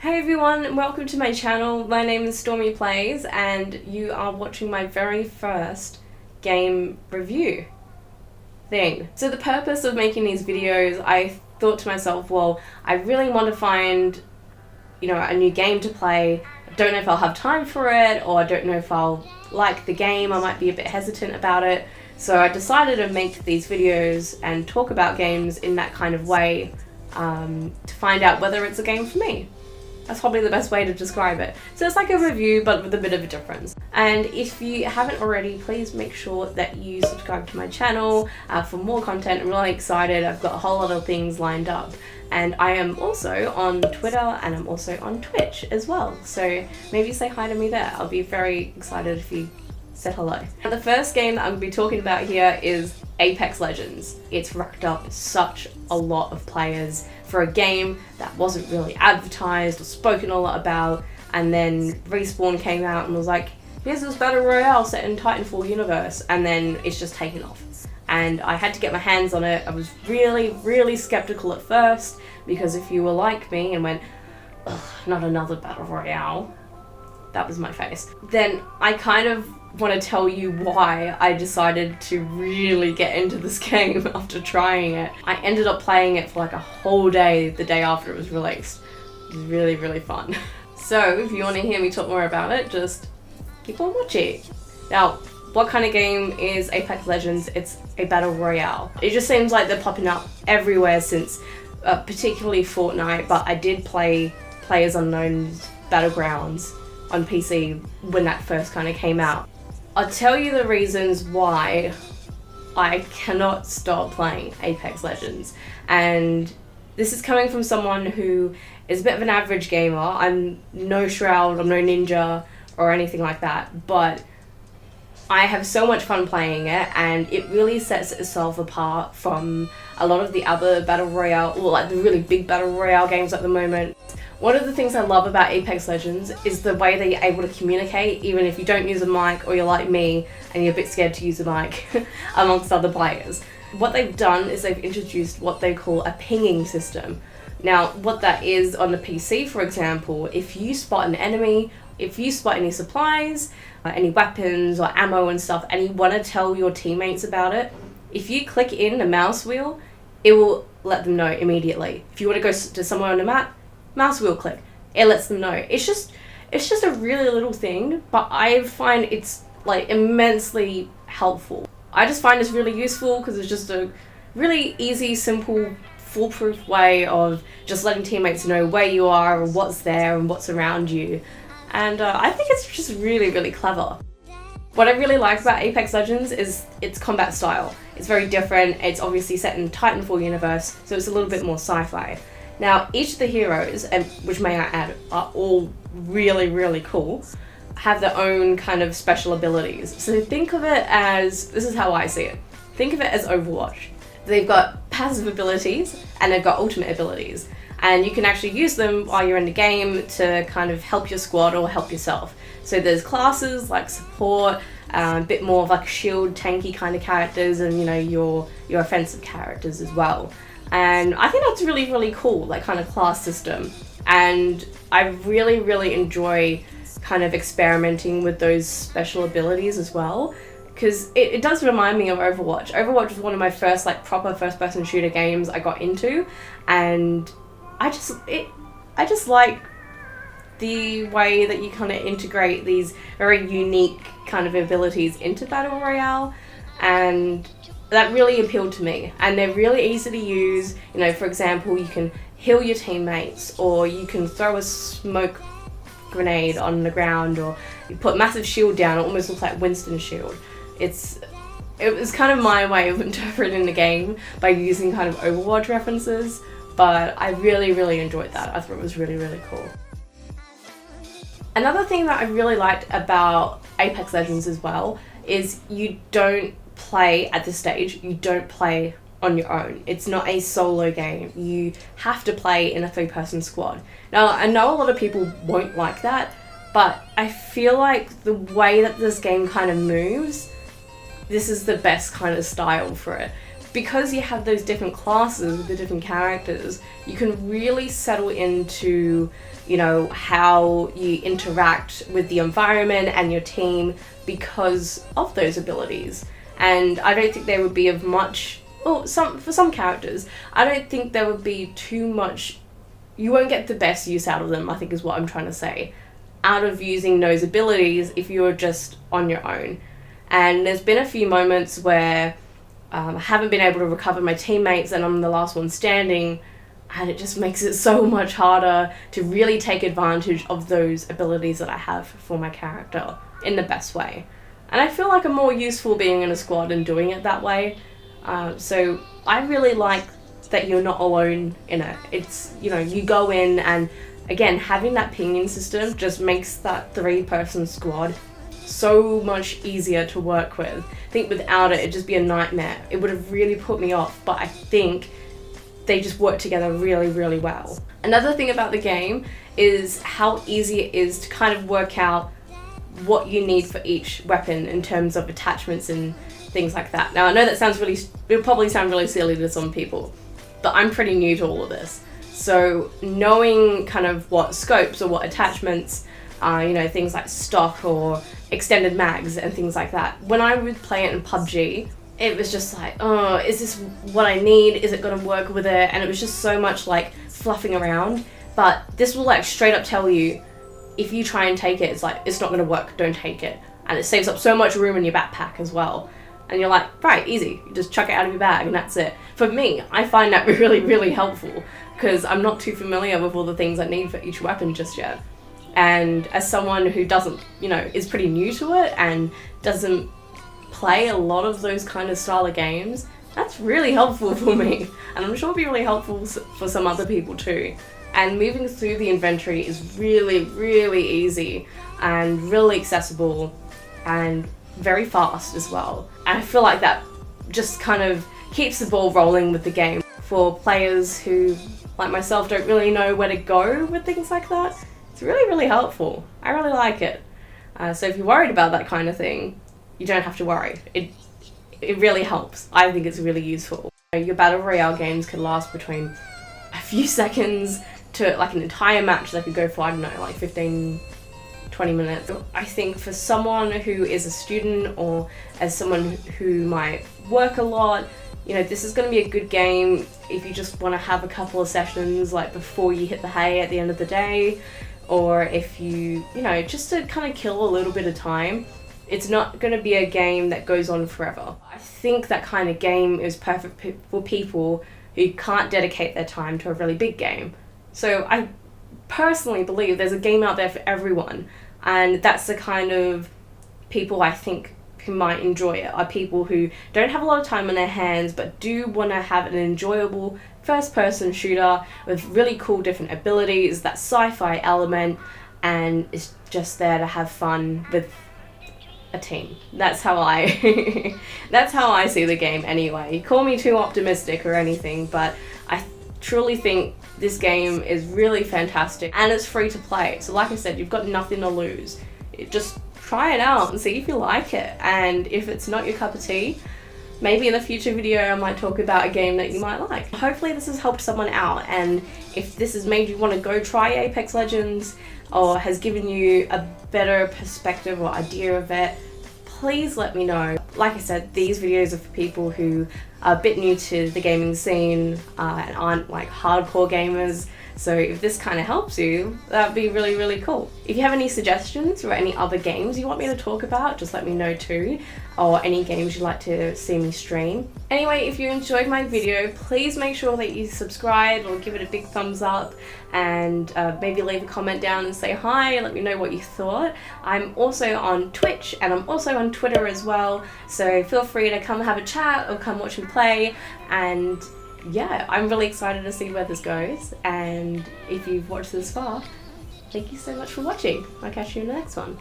Hey everyone, and welcome to my channel. My name is Stormy Plays and you are watching my very first game review thing. So the purpose of making these videos, I thought to myself, well, I really want to find, a new game to play. I don't know if I'll have time for it, or I don't know if I'll like the game. I might be a bit hesitant about it. So I decided to make these videos and talk about games in that kind of way to find out whether it's a game for me. That's probably the best way to describe it. So it's like a review, but with a bit of a difference. And if you haven't already, please make sure that you subscribe to my channel for more content. I'm really excited. I've got a whole lot of things lined up. And I am also on Twitter and I'm also on Twitch as well. So maybe say hi to me there. I'll be very excited if you said hello. And the first game that I'm going to be talking about here is Apex Legends. It's racked up such a lot of players for a game that wasn't really advertised or spoken a lot about, and then Respawn came out and was like, here's this battle royale set in Titanfall universe, and then it's just taken off. And I had to get my hands on it. I was really skeptical at first, because if you were like me and went, ugh, not another battle royale, that was my face, then I kind of want to tell you why I decided to really get into this game after trying it. I ended up playing it for like a whole day the day after it was released. It was really fun. So if you want to hear me talk more about it, just keep on watching. Now, what kind of game is Apex Legends? It's a battle royale. It just seems like they're popping up everywhere since particularly Fortnite, but I did play PlayerUnknown's Battlegrounds on PC when that first kind of came out. I'll tell you the reasons why I cannot stop playing Apex Legends, and this is coming from someone who is a bit of an average gamer. I'm no Shroud, I'm no Ninja or anything like that, but I have so much fun playing it, and it really sets itself apart from a lot of the other battle royale, or like the really big battle royale games at the moment. One of the things I love about Apex Legends is the way that you're able to communicate, even if you don't use a mic or you're like me and you're a bit scared to use a mic amongst other players. What they've done is they've introduced what they call a pinging system. Now, what that is on the PC, for example, if you spot an enemy, if you spot any supplies, any weapons or ammo and stuff, and you want to tell your teammates about it, if you click in the mouse wheel, it will let them know immediately. If you want to go to somewhere on the map, mouse wheel click, it lets them know. It's just a really little thing, but I find it's like immensely helpful. I just find it's really useful because it's just a really easy, simple, foolproof way of just letting teammates know where you are and what's there and what's around you. And I think it's just really clever. What I really like about Apex Legends is its combat style. It's very different. It's obviously set in Titanfall universe, so it's a little bit more sci-fi. Now, each of the heroes, and which may I add, are all really cool, have their own kind of special abilities. So think of it as, this is how I see it, think of it as Overwatch. They've got passive abilities and they've got ultimate abilities. And you can actually use them while you're in the game to kind of help your squad or help yourself. So there's classes like support, a bit more of like shield tanky kind of characters, and your offensive characters as well. And I think that's really cool, that kind of class system. And I really enjoy kind of experimenting with those special abilities as well, because it does remind me of Overwatch. Overwatch was one of my first like proper first-person shooter games I got into, and I just like the way that you kind of integrate these very unique kind of abilities into Battle Royale, and that really appealed to me. And they're really easy to use. For example, you can heal your teammates, or you can throw a smoke grenade on the ground, or you put massive shield down. It almost looks like Winston's shield. It was kind of my way of interpreting the game by using kind of Overwatch references, but I really enjoyed that. I thought it was really cool. Another thing that I really liked about Apex Legends as well is you don't play at this stage, you don't play on your own. It's not a solo game. You have to play in a 3-person squad. Now, I know a lot of people won't like that, but I feel like the way that this game kind of moves, this is the best kind of style for it. because you have those different classes with the different characters, you can really settle into, you know, how you interact with the environment and your team because of those abilities. And I don't think there would be of much, for some characters, I don't think there would be too much, you won't get the best use out of them, I think is what I'm trying to say, out of using those abilities if you're just on your own. And there's been a few moments where I haven't been able to recover my teammates and I'm the last one standing, and it just makes it so much harder to really take advantage of those abilities that I have for my character in the best way. And I feel like I'm more useful being in a squad and doing it that way. So I really like that you're not alone in it. It's, you know, you go in, and again, having that pinging system just makes that 3-person squad so much easier to work with. I think without it, it'd just be a nightmare. It would have really put me off, but I think they just work together really, really well. Another thing about the game is how easy it is to kind of work out what you need for each weapon in terms of attachments and things like that. Now, I know that it'll probably sound really silly to some people, but I'm pretty new to all of this. So knowing kind of what scopes or what attachments, you know, things like stock or extended mags and things like that. When I would play it in PUBG, it was just like, oh, is this what I need? Is it gonna work with it? And it was just so much like fluffing around. But this will like straight up tell you, if you try and take it, it's like, it's not gonna work, don't take it. And it saves up so much room in your backpack as well. And you're like, right, easy, you just chuck it out of your bag and that's it. For me, I find that really, really helpful because I'm not too familiar with all the things I need for each weapon just yet. And as someone who doesn't, you know, is pretty new to it and doesn't play a lot of those kind of style of games, that's really helpful for me. And I'm sure it'll be really helpful for some other people too. And moving through the inventory is really, really easy and really accessible and very fast as well. And I feel like that just kind of keeps the ball rolling with the game. For players who, like myself, don't really know where to go with things like that, it's really, really helpful. I really like it. So if you're worried about that kind of thing, you don't have to worry. It really helps. I think it's really useful. Your Battle Royale games can last between a few seconds to like an entire match that could go for, I don't know, like 15, 20 minutes. I think for someone who is a student or as someone who might work a lot, you know, this is going to be a good game if you just want to have a couple of sessions like before you hit the hay at the end of the day, or if you know, just to kind of kill a little bit of time. It's not going to be a game that goes on forever. I think that kind of game is perfect for people who can't dedicate their time to a really big game. So I personally believe there's a game out there for everyone, and that's the kind of people I think who might enjoy it, are people who don't have a lot of time on their hands but do want to have an enjoyable first-person shooter with really cool different abilities, that sci-fi element, and is just there to have fun with a team. That's how I that's how I see the game anyway. You call me too optimistic or anything, but I truly think this game is really fantastic and it's free to play. So like I said, you've got nothing to lose. Just try it out and see if you like it, and if it's not your cup of tea, maybe in a future video I might talk about a game that you might like. Hopefully this has helped someone out, and if this has made you want to go try Apex Legends or has given you a better perspective or idea of it, please let me know. Like I said, these videos are for people who are a bit new to the gaming scene and aren't like hardcore gamers. So if this kind of helps you, that'd be really, really cool. If you have any suggestions or any other games you want me to talk about, just let me know too, or any games you'd like to see me stream. Anyway, if you enjoyed my video, please make sure that you subscribe or give it a big thumbs up, and maybe leave a comment down and say hi and let me know what you thought. I'm also on Twitch and I'm also on Twitter as well, so feel free to come have a chat or come watch me play. And yeah, I'm really excited to see where this goes, and if you've watched this far, thank you so much for watching. I'll catch you in the next one.